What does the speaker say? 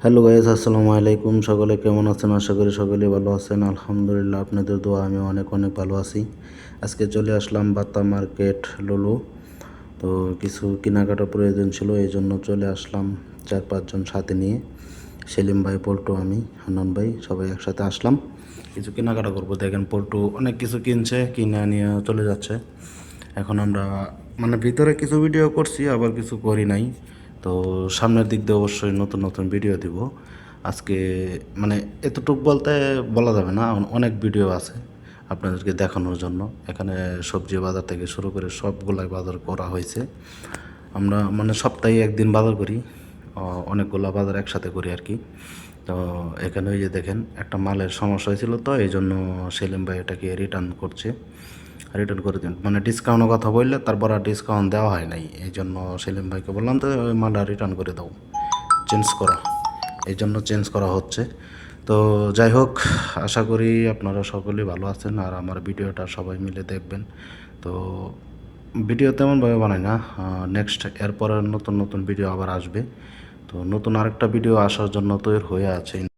Hello guys, আসসালামু আলাইকুম। সকলে কেমন আছেন? আশা করি সকলেই ভালো আছেন। আলহামদুলিল্লাহ, আপনাদের দোয়া আমি অনেক অনেক ভালো আছি। আজকে চলে আসলাম বাতা মার্কেট লুলু। তো কিছু কেনাকাটা প্রয়োজন ছিল, এই জন্য চলে আসলাম 4-5 জন সাথে নিয়ে। সেলিম ভাই, পল্টু, আমি, হান্নান ভাই সবাই একসাথে আসলাম। কিছু কেনাকাটা করবো। দেখেন পল্টু অনেক কিছু কিনছে, কিনে নিয়ে চলে যাচ্ছে। এখন আমরা ভিতরে কিছু ভিডিও করছি, আবার কিছু করি নাই। তো সামনের দিক দিয়ে অবশ্যই নতুন নতুন ভিডিও দিব। আজকে এতটুক বলতে বলা যাবে না, অনেক ভিডিও আছে আপনাদেরকে দেখানোর জন্য। এখানে সবজি বাজার থেকে শুরু করে সবগুলাই বাজার করা হয়েছে। আমরা সপ্তাহে একদিন বাজার করি, অনেকগুলা বাজার একসাথে করি আর কি। তো এখানে ওই যে দেখেন, একটা মালের সমস্যা হয়েছিল, তো এই জন্য সেলিম ভাই এটাকে রিটার্ন করে দিন। ডিসকাউন্টের কথা বললে তারপর আর ডিসকাউন্ট দেওয়া হয় নাই, এই জন্য সেলিম ভাইকে বললাম তো ওই মালটা রিটার্ন করে দাও, চেঞ্জ করো। এই জন্য চেঞ্জ করা হচ্ছে। তো যাই হোক, আশা করি আপনারা সকলেই ভালো আছেন আর আমার ভিডিওটা সবাই মিলে দেখবেন। তো ভিডিও তেমনভাবে বানাই না, নেক্সট এরপরে নতুন নতুন ভিডিও আবার আসবে। তো নতুন আরেকটা ভিডিও আসার জন্য তৈরি হয়ে আছে।